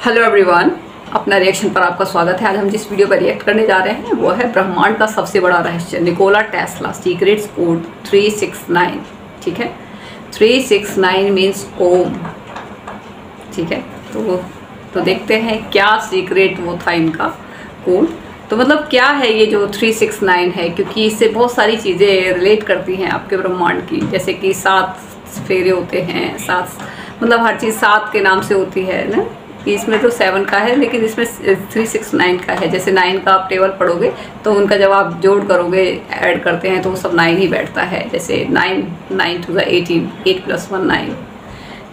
Hello everyone, अपना reaction पर आपका स्वागत है। आज हम जिस वीडियो पर रिएक्ट करने जा रहे हैं वो है ब्रह्मांड का सबसे बड़ा रहस्य, निकोला टेस्ला सीक्रेट्स कोड 369। ठीक है, 369 मीन्स ओम। ठीक है, तो देखते हैं क्या सीक्रेट वो था इनका कोड। तो मतलब क्या है ये जो 369 है, क्योंकि इससे बहुत सारी चीज़ें रिलेट करती हैं आपके ब्रह्मांड की, जैसे कि 7 फेरे होते हैं, 7 मतलब हर चीज़ 7 के नाम से होती है ना। इसमें तो 7 का है, लेकिन इसमें 369 का है। जैसे 9 का आप टेबल पढ़ोगे तो उनका जब आप जोड़ करोगे, ऐड करते हैं तो वो सब 9 ही बैठता है। जैसे 9 to the 18, 8 + 1 9।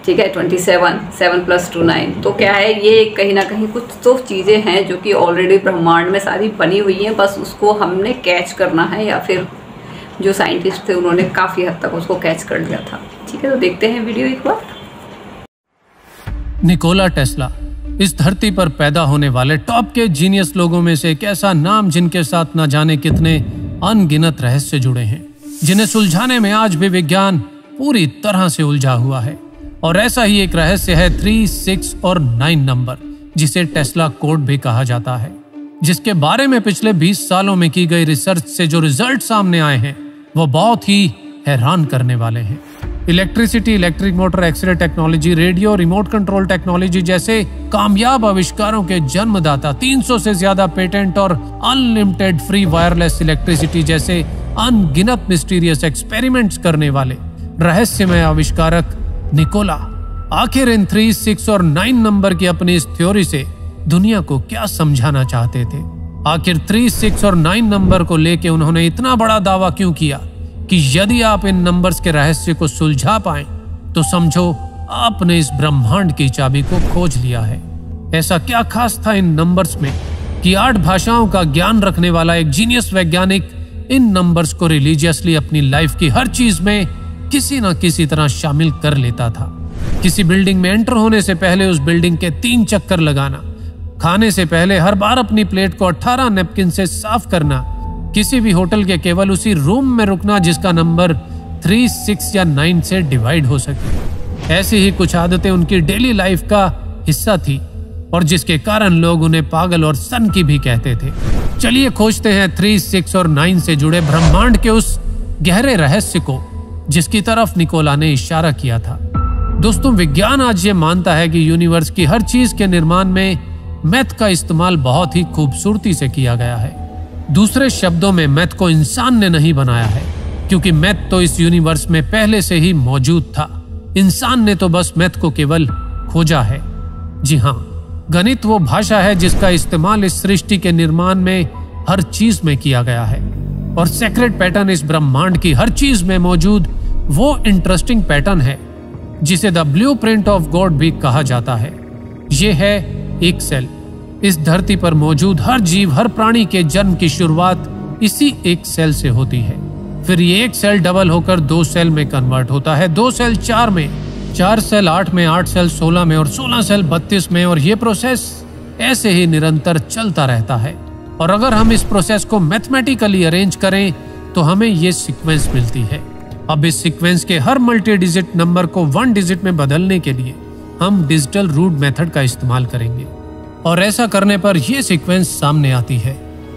ठीक है, 27, 7 + 2 9। तो क्या है, ये कहीं ना कहीं कुछ तो चीज़ें हैं जो कि ऑलरेडी ब्रह्मांड में सारी बनी हुई हैं, बस उसको हमने कैच करना है, या फिर जो साइंटिस्ट थे उन्होंने काफ़ी हद तक उसको कैच कर लिया था। ठीक है, तो देखते हैं वीडियो एक बार। निकोला टेस्ला इस धरती पर पैदा होने वाले टॉप के जीनियस लोगों में से एक ऐसा नाम जिनके साथ न जाने कितने अनगिनत रहस्य जुड़े हैं, जिन्हें सुलझाने में आज भी विज्ञान पूरी तरह से उलझा हुआ है। और ऐसा ही एक रहस्य है 3, 6 और 9 नंबर, जिसे टेस्ला कोड भी कहा जाता है, जिसके बारे में पिछले 20 सालों में की गई रिसर्च से जो रिजल्ट सामने आए हैं वो बहुत ही हैरान करने वाले हैं। Electricity, electric motor, x-ray technology, radio, remote control technology जैसे कामयाब आविष्कारों के जन्मदाता, 300 से ज्यादा पेटेंट और अनलिमिटेड फ्री वायरलेस इलेक्ट्रिसिटी जैसे अनगिनत मिस्टीरियस एक्सपेरिमेंट्स करने वाले रहस्यमय आविष्कारक निकोला आखिर इन 3, 6 और 9 नंबर की अपनी इस थ्योरी से दुनिया को क्या समझाना चाहते थे। आखिर 3, 6 और 9 नंबर को लेके उन्होंने इतना बड़ा दावा क्यों किया कि यदि आप इन नंबर्स के रहस्य को सुलझा पाएं तो समझो आपने इस ब्रह्मांड की चाबी को खोज लिया है। ऐसा क्या खास था इन नंबर्स में कि 8 भाषाओं का ज्ञान रखने वाला एक जीनियस वैज्ञानिक इन नंबर्स को रिलीजियसली अपनी लाइफ की हर चीज में किसी न किसी तरह शामिल कर लेता था। किसी बिल्डिंग में एंटर होने से पहले उस बिल्डिंग के 3 चक्कर लगाना, खाने से पहले हर बार अपनी प्लेट को 18 नैपकिन से साफ करना, किसी भी होटल के केवल उसी रूम में रुकना जिसका नंबर 3, 6 या 9 से डिवाइड हो सके। ऐसी ही कुछ आदतें उनकी डेली लाइफ का हिस्सा थी और जिसके कारण लोग उन्हें पागल और सनकी भी कहते थे। चलिए खोजते हैं 3, 6 और 9 से जुड़े ब्रह्मांड के उस गहरे रहस्य को जिसकी तरफ निकोला ने इशारा किया था। दोस्तों, विज्ञान आज ये मानता है कि यूनिवर्स की हर चीज के निर्माण में मैथ का इस्तेमाल बहुत ही खूबसूरती से किया गया है। दूसरे शब्दों में, मैथ को इंसान ने नहीं बनाया है, क्योंकि मैथ तो इस यूनिवर्स में पहले से ही मौजूद था। इंसान ने तो बस मैथ को केवल खोजा है। जी हाँ, गणित वो भाषा है जिसका इस्तेमाल इस सृष्टि के निर्माण में हर चीज में किया गया है। और सेक्रेट पैटर्न इस ब्रह्मांड की हर चीज में मौजूद वो इंटरेस्टिंग पैटर्न है जिसे द ब्लूप्रिंट ऑफ गॉड भी कहा जाता है। ये है एक सेल। इस धरती पर मौजूद हर जीव, हर प्राणी के जन्म की शुरुआत इसी एक सेल से होती है। फिर ये एक सेल डबल होकर 2 सेल में कन्वर्ट होता है, 2 सेल 4 में, 4 सेल 8 में, 8 सेल 16 में और 16 सेल 32 में। और ये प्रोसेस ऐसे ही निरंतर चलता रहता है। और अगर हम इस प्रोसेस को मैथमेटिकली अरेंज करें तो हमें ये सीक्वेंस मिलती है। अब इस सीक्वेंस के हर मल्टी डिजिट नंबर को 1 डिजिट में बदलने के लिए हम डिजिटल रूट मेथड का इस्तेमाल करेंगे। और ऐसा करने पर यह सीक्वेंस सामने आती है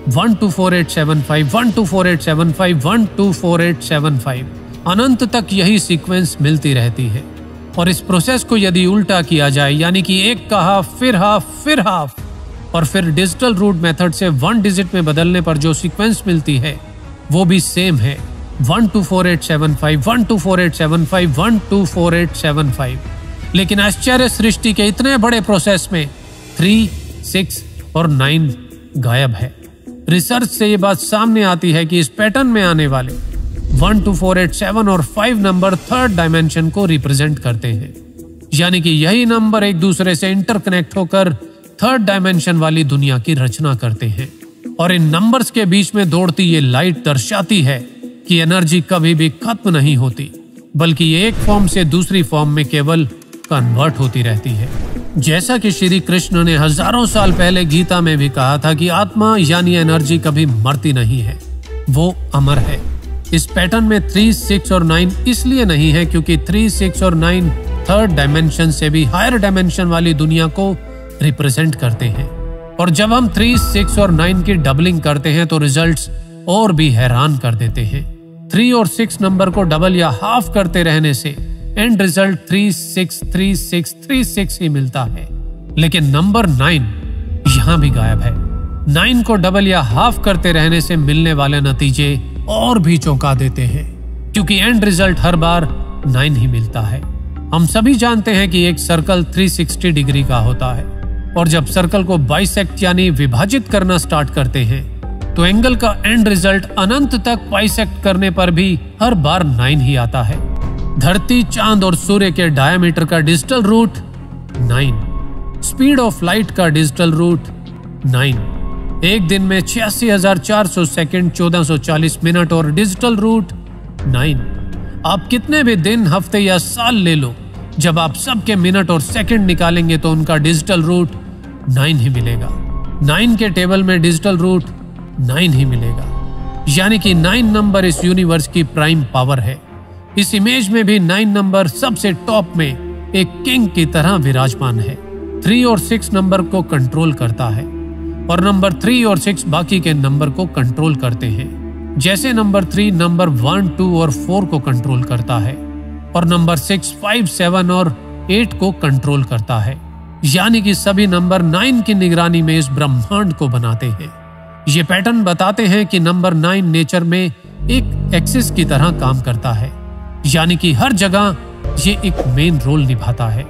124875, 124875, 124875। अनंत तक यही सीक्वेंस मिलती रहती है। और इस प्रोसेस को यदि उल्टा किया जाए, यानी कि एक का हाफ, फिर हाफ, फिर हाफ, और फिर डिजिटल रूट मेथड से 1 डिजिट में बदलने पर जो सीक्वेंस मिलती है वो भी सेम है 124875, 124875, 124875। लेकिन आश्चर्य सृष्टि के इतने बड़े प्रोसेस में 3, 6 और 9 गायब है। रिसर्च से ये बात सामने आती है कि इस पैटर्न में आने वाले 1, 2, 4, 8, 7 और 5 नंबर 3rd डायमेंशन को रिप्रेजेंट करते हैं। यानी कि यही नंबर एक दूसरे से इंटरकनेक्ट होकर 3rd डायमेंशन वाली दुनिया की रचना करते हैं। और इन नंबर्स के बीच में दौड़ती ये लाइट दर्शाती है कि एनर्जी कभी भी खत्म नहीं होती, बल्कि ये एक फॉर्म से दूसरी फॉर्म में केवल कन्वर्ट होती रहती है। जैसा कि श्री कृष्ण ने हजारों साल पहले गीता में भी कहा था कि आत्मा यानी एनर्जी कभी मरती नहीं है, वो अमर है। इस पैटर्न में 3, 6 और 9 इसलिए नहीं है क्योंकि 3, 6 और 9 3rd डायमेंशन से भी हायर डायमेंशन वाली दुनिया को रिप्रेजेंट करते हैं। और जब हम 3, 6 और 9 की डबलिंग करते हैं तो रिजल्ट्स और भी हैरान कर देते हैं। 3 और 6 नंबर को डबल या हाफ करते रहने से एंड रिजल्ट 3, 6, 3, 6, 3, 6 ही मिलता है। लेकिन नंबर 9 यहां भी गायब है। 9 को डबल या हाफ करते रहने से मिलने वाले नतीजे और भी चौंका देते हैं, क्योंकि एंड रिजल्ट हर बार 9 ही मिलता है। हम सभी जानते हैं कि एक सर्कल 360 डिग्री का होता है, और जब सर्कल को बाइसेक्ट यानी विभाजित करना स्टार्ट करते हैं तो एंगल का एंड रिजल्ट अनंत तक बाइसेक्ट करने पर भी हर बार 9 ही आता है। धरती, चांद और सूर्य के डायमीटर का digital root 9, speed of light का डिजिटल रूट 9, एक दिन में 86,400 सेकंड, 1440 मिनट और डिजिटल रूट 9। आप कितने भी दिन, हफ्ते या साल ले लो, जब आप सबके मिनट और सेकंड निकालेंगे तो उनका डिजिटल रूट 9 ही मिलेगा। 9 के टेबल में डिजिटल रूट 9 ही मिलेगा, यानी कि 9 नंबर इस यूनिवर्स की प्राइम पावर है। इस इमेज में भी 9 नंबर सबसे टॉप में एक किंग की तरह विराजमान है। 3 और 6 नंबर को कंट्रोल करता है, और नंबर 3 और 6 बाकी के नंबर को कंट्रोल करते हैं। जैसे नंबर 3 नंबर 1, 2 और 4 को कंट्रोल करता है, और नंबर 6, 5, 7 और 8 को कंट्रोल करता है। यानी कि सभी नंबर 9 की निगरानी में इस ब्रह्मांड को बनाते हैं। ये पैटर्न बताते हैं कि नंबर 9 नेचर में एक एक्सिस की तरह काम करता है, यानी कि हर जगह ये एक मेन रोल निभाता है।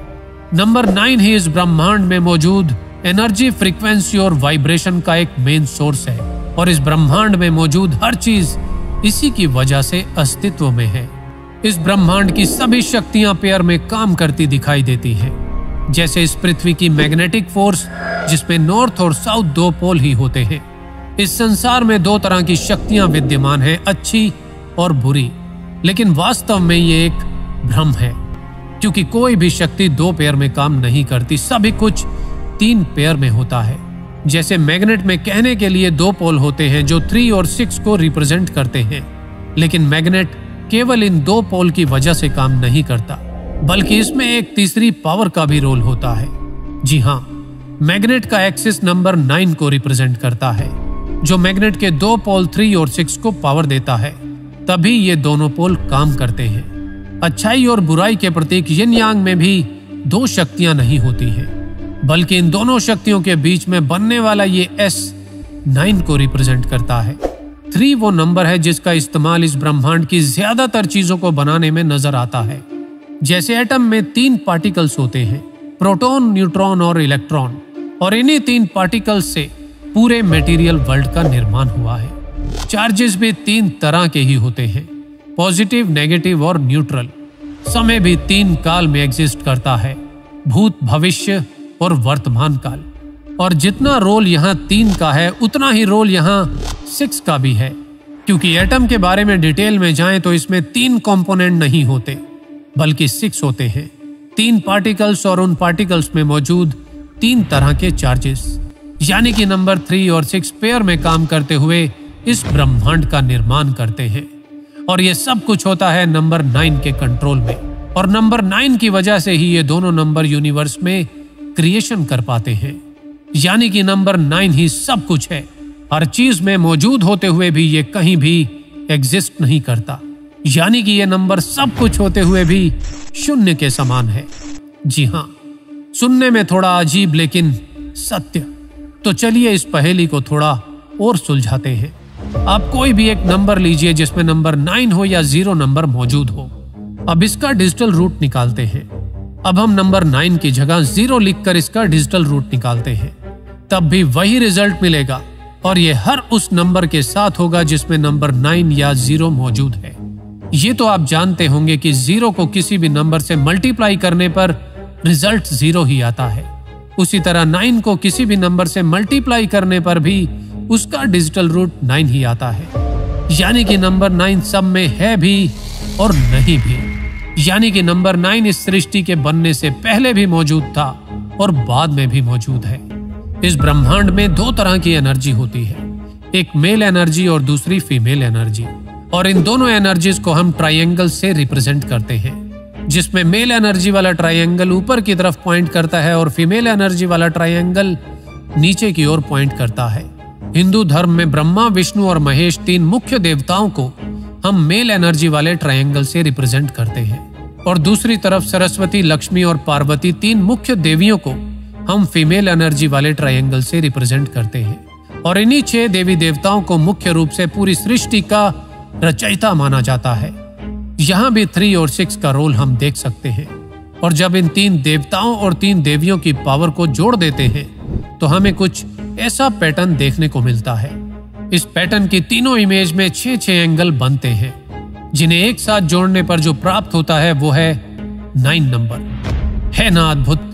नंबर 9 ही इस ब्रह्मांड में मौजूद एनर्जी, फ्रीक्वेंसी और वाइब्रेशन का एक मेन सोर्स है, और इस ब्रह्मांड में मौजूद हर चीज इसी की वजह से अस्तित्व में है। इस ब्रह्मांड की सभी शक्तियां पेयर में काम करती दिखाई देती हैं। जैसे इस पृथ्वी की मैग्नेटिक फोर्स, जिसमें नॉर्थ और साउथ 2 पोल ही होते हैं। इस संसार में 2 तरह की शक्तियां विद्यमान हैं, अच्छी और बुरी, लेकिन वास्तव में ये एक भ्रम है, क्योंकि कोई भी शक्ति 2 पेयर में काम नहीं करती, सभी कुछ 3 पेयर में होता है। जैसे मैग्नेट में कहने के लिए 2 पोल होते हैं जो 3 और 6 को रिप्रेजेंट करते हैं, लेकिन मैग्नेट केवल इन 2 पोल की वजह से काम नहीं करता, बल्कि इसमें एक तीसरी पावर का भी रोल होता है। जी हाँ, मैग्नेट का एक्सिस नंबर 9 को रिप्रेजेंट करता है, जो मैग्नेट के 2 पोल 3 और 6 को पावर देता है। तभी ये दोनों पोल काम करते हैं। अच्छाई और बुराई के प्रतीक यिन यांग में भी 2 शक्तियां नहीं होती हैं, बल्कि इन दोनों शक्तियों के बीच में बनने वाला ये S9 को रिप्रेजेंट करता है। 3 वो नंबर है जिसका इस्तेमाल इस ब्रह्मांड की ज्यादातर चीजों को बनाने में नजर आता है। जैसे एटम में 3 पार्टिकल्स होते हैं, प्रोटॉन, न्यूट्रॉन और इलेक्ट्रॉन, और इन्हीं 3 पार्टिकल्स से पूरे मटेरियल वर्ल्ड का निर्माण हुआ है। चार्जेस भी 3 तरह के ही होते हैं, पॉजिटिव, नेगेटिव और न्यूट्रल। समय भी 3 काल में एग्जिस्ट करता है, भूत, भविष्य और वर्तमान काल। और जितना रोल यहाँ 3 का है, उतना ही रोल यहाँ 6 का भी है, क्योंकि एटम के बारे में डिटेल में जाएं तो इसमें 3 कंपोनेंट नहीं होते, बल्कि 6 होते हैं। 3 पार्टिकल्स और उन पार्टिकल्स में मौजूद 3 तरह के चार्जेस, यानी कि नंबर 3 और 6 पेयर में काम करते हुए इस ब्रह्मांड का निर्माण करते हैं। और ये सब कुछ होता है नंबर 9 के कंट्रोल में, और नंबर 9 की वजह से ही ये दोनों नंबर यूनिवर्स में क्रिएशन कर पाते हैं। यानी कि नंबर 9 ही सब कुछ है, हर चीज में मौजूद होते हुए भी ये कहीं भी एग्जिस्ट नहीं करता। यानी कि ये नंबर सब कुछ होते हुए भी शून्य के समान है। जी हाँ, सुनने में थोड़ा अजीब लेकिन सत्य। तो चलिए इस पहेली को थोड़ा और सुलझाते हैं। आप कोई भी एक नंबर लीजिए जिसमें नंबर 9 हो या 0 नंबर मौजूद हो। अब इसका डिजिटल रूट निकालते हैं। अब हम नंबर 9 की जगह 0 लिखकर इसका डिजिटल रूट निकालते हैं, तब भी वही रिजल्ट मिलेगा, और ये हर उस नंबर के साथ होगा जिसमें नंबर 9 या 0 मौजूद है। ये तो आप जानते होंगे कि 0 को किसी भी नंबर से मल्टीप्लाई करने पर रिजल्ट 0 ही आता है। उसी तरह 9 को किसी भी नंबर से मल्टीप्लाई करने पर भी उसका डिजिटल रूट 9 ही आता है। यानी कि नंबर 9 सब में है भी और नहीं भी। यानी कि नंबर 9 इस सृष्टि के बनने से पहले भी मौजूद था और बाद में भी मौजूद है। इस ब्रह्मांड में 2 तरह की एनर्जी होती है, एक मेल एनर्जी और दूसरी फीमेल एनर्जी, और इन दोनों एनर्जीज को हम ट्रायंगल से रिप्रेजेंट करते हैं। जिसमें मेल एनर्जी वाला ट्रायंगल ऊपर की तरफ पॉइंट करता है और फीमेल एनर्जी वाला ट्रायंगल नीचे की ओर पॉइंट करता है। हिंदू धर्म में ब्रह्मा, विष्णु और महेश 3 मुख्य देवताओं को हम मेल एनर्जी वाले ट्रायंगल से रिप्रेजेंट करते हैं और दूसरी तरफ सरस्वती, लक्ष्मी और पार्वती 3 मुख्य देवियों को हम फीमेल एनर्जी वाले ट्रायंगल से रिप्रेजेंट करते हैं। और इन्हीं 6 देवी देवताओं को मुख्य रूप से पूरी सृष्टि का रचयिता माना जाता है। यहाँ भी 3 और 6 का रोल हम देख सकते हैं। और जब इन 3 देवताओं और 3 देवियों की पावर को जोड़ देते हैं तो हमें कुछ ऐसा पैटर्न देखने को मिलता है। इस पैटर्न की तीनों इमेज में 6 एंगल बनते हैं, जिन्हें एक साथ जोड़ने पर जो प्राप्त होता है वो है 9 नंबर। है ना अद्भुत।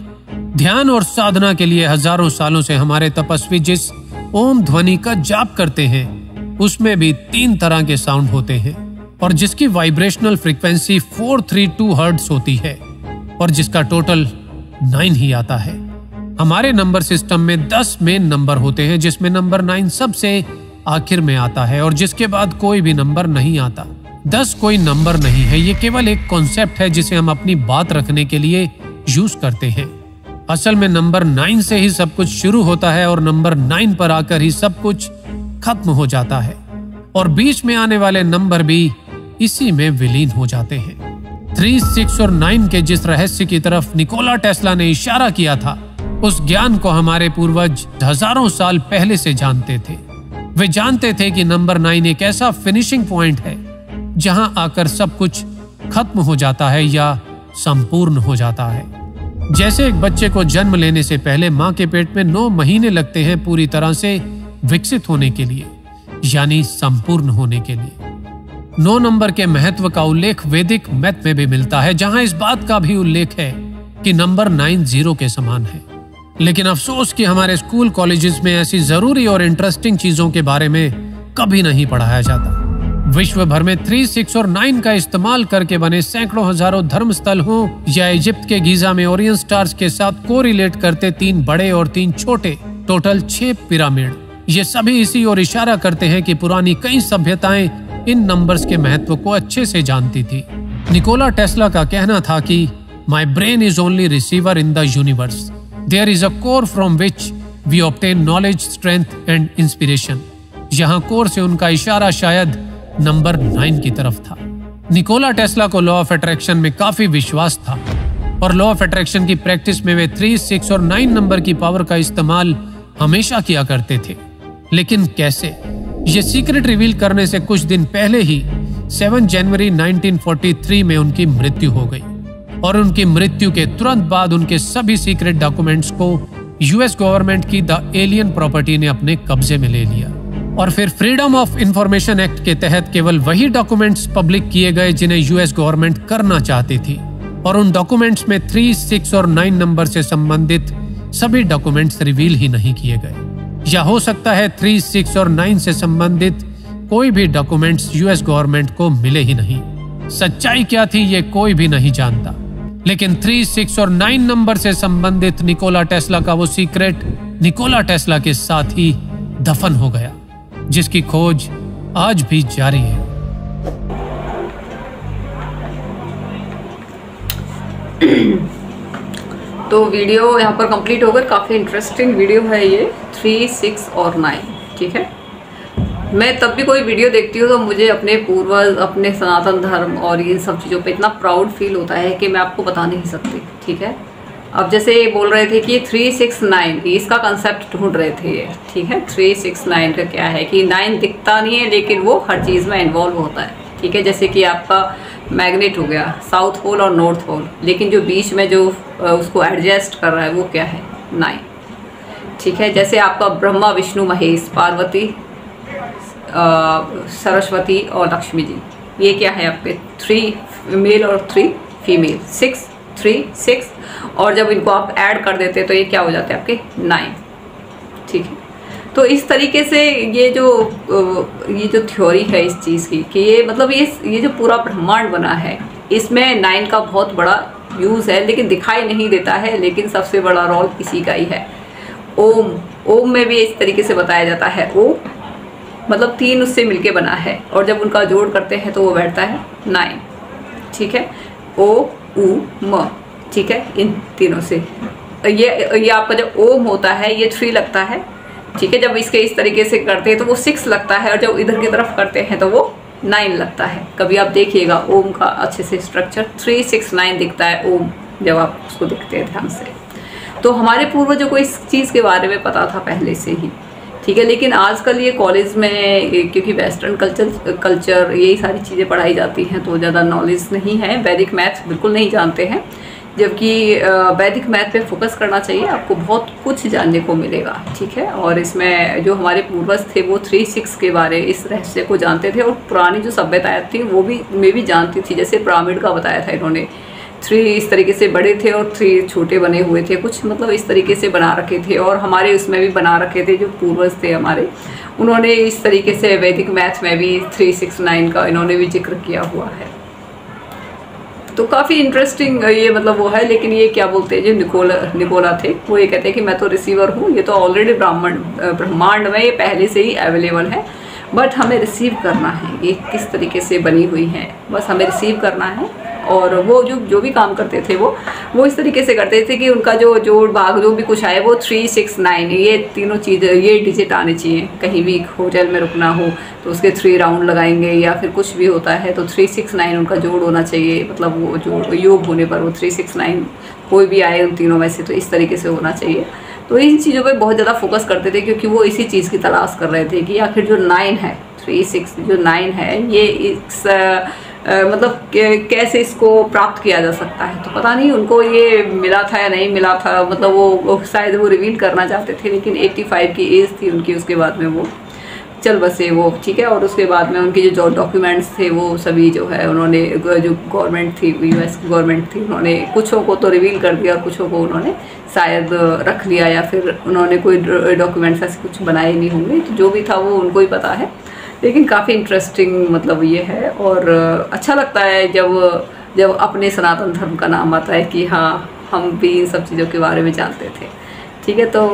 ध्यान और साधना के लिए हजारों सालों से हमारे तपस्वी जिस ओम ध्वनि का जाप करते हैं उसमें भी 3 तरह के साउंड होते हैं और जिसकी वाइब्रेशनल फ्रीक्वेंसी 432 हर्ट्ज होती है और जिसका टोटल 9 ही आता है। हमारे नंबर सिस्टम में 10 मेन नंबर होते हैं, जिसमें नंबर 9 सबसे आखिर में आता है और जिसके बाद कोई भी नंबर नहीं आता। 10 कोई नंबर नहीं है, ये केवल एक कॉन्सेप्ट है जिसे हम अपनी बात रखने के लिए यूज करते हैं। असल में नंबर 9 से ही सब कुछ शुरू होता है और नंबर 9 पर आकर ही सब कुछ खत्म हो जाता है और बीच में आने वाले नंबर भी इसी में विलीन हो जाते हैं। 3, 6 और 9 के जिस रहस्य की तरफ निकोला टेस्ला ने इशारा किया था, उस ज्ञान को हमारे पूर्वज हजारों साल पहले से जानते थे। वे जानते थे कि नंबर 9 एक ऐसा फिनिशिंग पॉइंट है जहां आकर सब कुछ खत्म हो जाता है या संपूर्ण हो जाता है। जैसे एक बच्चे को जन्म लेने से पहले मां के पेट में 9 महीने लगते हैं पूरी तरह से विकसित होने के लिए, यानी संपूर्ण होने के लिए। 9 नंबर के महत्व का उल्लेख वैदिक मैथ में भी मिलता है, जहां इस बात का भी उल्लेख है कि नंबर 9 0 के समान है। लेकिन अफसोस कि हमारे स्कूल कॉलेजेस में ऐसी जरूरी और इंटरेस्टिंग चीजों के बारे में कभी नहीं पढ़ाया जाता। विश्व भर में 3, 6 और 9 का इस्तेमाल करके बने सैकड़ों हजारों धर्म स्थल हों या इजिप्ट के गीजा में ओरियन स्टार्स के साथ कोरिलेट करते 3 बड़े और 3 छोटे, टोटल 6 पिरामिड, ये सभी इसी ओर इशारा करते हैं कि पुरानी कई सभ्यताएं इन नंबर्स के महत्व को अच्छे से जानती थी। निकोला टेस्ला का कहना था कि my brain is only receiver in the universe, there is a core from which we obtain knowledge, strength and inspiration. यहाँ कोर से उनका इशारा शायद नंबर 9 की तरफ था। निकोला टेस्ला को लॉ ऑफ अट्रैक्शन में काफी विश्वास था और लॉ ऑफ अट्रैक्शन की प्रैक्टिस में वे 3, 6 और 9 नंबर की पावर का इस्तेमाल हमेशा किया करते थे। लेकिन कैसे? ये सीक्रेट रिवील करने से कुछ दिन पहले ही 7 जनवरी 1943 में उनकी मृत्यु हो गई और उनकी मृत्यु के तुरंत बाद उनके सभी सीक्रेट डॉक्यूमेंट्स को यूएस गवर्नमेंट की द एलियन प्रॉपर्टी ने अपने कब्जे में ले लिया और फिर फ्रीडम ऑफ इंफॉर्मेशन एक्ट के तहत केवल वही डॉक्यूमेंट्स पब्लिक किए गए जिन्हें यूएस गवर्नमेंट करना चाहती थी और उन डॉक्यूमेंट्स में 3, 6 और 9 नंबर से संबंधित सभी डॉक्यूमेंट्स रिवील ही नहीं किए गए। या हो सकता है 3, 6 और 9 से संबंधित कोई भी डॉक्यूमेंट्स यूएस गवर्नमेंट को मिले ही नहीं। सच्चाई क्या थी ये कोई भी नहीं जानता, लेकिन 3, 6 और 9 नंबर से संबंधित निकोला टेस्ला का वो सीक्रेट निकोला टेस्ला के साथ ही दफन हो गया, जिसकी खोज आज भी जारी है। तो वीडियो यहाँ पर कंप्लीट होकर काफ़ी इंटरेस्टिंग वीडियो है ये 3, 6 और 9। ठीक है, मैं तब भी कोई वीडियो देखती हूँ तो मुझे अपने पूर्वज, अपने सनातन धर्म और इन सब चीज़ों पे इतना प्राउड फील होता है कि मैं आपको बता नहीं सकती। ठीक है, अब जैसे ये बोल रहे थे कि 3, 6, 9 इसका कंसेप्ट ढूंढ रहे थे ये। ठीक है, 3, 6, 9 का क्या है कि 9 दिखता नहीं है लेकिन वो हर चीज़ में इन्वॉल्व होता है। ठीक है, जैसे कि आपका मैग्नेट हो गया, साउथ पोल और नॉर्थ पोल, लेकिन जो बीच में जो उसको एडजस्ट कर रहा है वो क्या है? 9। ठीक है, जैसे आपका ब्रह्मा, विष्णु, महेश, पार्वती, सरस्वती और लक्ष्मी जी, ये क्या है आपके 3 मेल और 3 फीमेल, 6, 3, 6, और जब इनको आप ऐड कर देते तो ये क्या हो जाते हैं आपके 9। ठीक है, तो इस तरीके से ये जो थ्योरी है इस चीज़ की कि ये मतलब ये जो पूरा ब्रह्मांड बना है इसमें 9 का बहुत बड़ा यूज़ है, लेकिन दिखाई नहीं देता है, लेकिन सबसे बड़ा रोल इसी का ही है। ओम में भी इस तरीके से बताया जाता है। ओ मतलब 3 उससे मिलके बना है और जब उनका जोड़ करते हैं तो वो बैठता है 9। ठीक है, ओ उ म, ठीक है, इन तीनों से। ये आपका जो ओम होता है ये 3 लगता है, ठीक है। जब इसके इस तरीके से करते हैं तो वो 6 लगता है, और जब इधर की तरफ करते हैं तो वो 9 लगता है। कभी आप देखिएगा ओम का अच्छे से स्ट्रक्चर 3 6 9 दिखता है ओम, जब आप उसको देखते हैं ध्यान से। तो हमारे पूर्वजों को इस चीज़ के बारे में पता था पहले से ही, ठीक है। लेकिन आजकल ये कॉलेज में क्योंकि वेस्टर्न कल्चर यही सारी चीज़ें पढ़ाई जाती हैं तो ज़्यादा नॉलेज नहीं है, वैदिक मैथ्स बिल्कुल नहीं जानते हैं। जबकि वैदिक मैथ पे फोकस करना चाहिए, आपको बहुत कुछ जानने को मिलेगा, ठीक है। और इसमें जो हमारे पूर्वज थे वो 3 6 के बारे इस रहस्य को जानते थे, और पुरानी जो सभ्यताएं थी वो भी मैं भी जानती थी। जैसे पिरामिड का बताया था इन्होंने, 3 इस तरीके से बड़े थे और 3 छोटे बने हुए थे, कुछ मतलब इस तरीके से बना रखे थे। और हमारे उसमें भी बना रखे थे, जो पूर्वज थे हमारे, उन्होंने इस तरीके से वैदिक मैथ में भी 3 6 9 का इन्होंने भी जिक्र किया हुआ है। तो काफ़ी इंटरेस्टिंग ये मतलब वो है। लेकिन ये क्या बोलते हैं, जो निकोला थे वो ये कहते हैं कि मैं तो रिसीवर हूँ, ये तो ऑलरेडी ब्रह्मांड में ये पहले से ही अवेलेबल है, बट हमें रिसीव करना है। ये किस तरीके से बनी हुई है, बस हमें रिसीव करना है। और वो जो भी काम करते थे वो इस तरीके से करते थे कि उनका जो जोड़ भाग जो भी कुछ आए वो 3 6 9 ये तीनों चीज़ ये डिजिट आने चाहिए। कहीं भी होटल में रुकना हो तो उसके 3 राउंड लगाएंगे, या फिर कुछ भी होता है तो 3 6 9 उनका जोड़ होना चाहिए। मतलब वो जो योग होने पर वो 3 6 9 कोई भी आए उन तीनों में से तो इस तरीके से होना चाहिए। तो इन चीज़ों पे बहुत ज़्यादा फोकस करते थे, क्योंकि वो इसी चीज़ की तलाश कर रहे थे कि आखिर जो 9 है 3 6 जो 9 है ये इस मतलब कैसे इसको प्राप्त किया जा सकता है। तो पता नहीं उनको ये मिला था या नहीं मिला था, मतलब वो शायद वो रिवील करना चाहते थे। लेकिन 85 की एज थी उनकी, उसके बाद में वो चल बसे वो, ठीक है। और उसके बाद में उनके जो डॉक्यूमेंट्स थे वो सभी जो है उन्होंने, जो गवर्नमेंट थी US की गवर्नमेंट थी, उन्होंने कुछों को तो रिवील कर दिया और कुछों को उन्होंने शायद रख लिया, या फिर उन्होंने कोई डॉक्यूमेंट्स ऐसे कुछ बनाए नहीं होंगे। तो जो भी था वो उनको ही पता है। लेकिन काफ़ी इंटरेस्टिंग मतलब ये है, और अच्छा लगता है जब अपने सनातन धर्म का नाम आता है कि हाँ हम भी इन सब चीज़ों के बारे में जानते थे, ठीक है। तो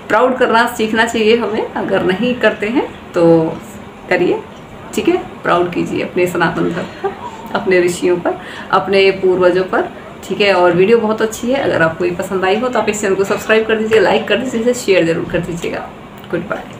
प्राउड करना सीखना चाहिए हमें, अगर नहीं करते हैं तो करिए, ठीक है। प्राउड कीजिए अपने सनातन धर्म पर, अपने ऋषियों पर, अपने पूर्वजों पर, ठीक है। और वीडियो बहुत अच्छी है, अगर आपको ये पसंद आई हो तो आप इस चैनल को सब्सक्राइब कर दीजिए, लाइक कर दीजिए, शेयर जरूर कर दीजिएगा। Good bye.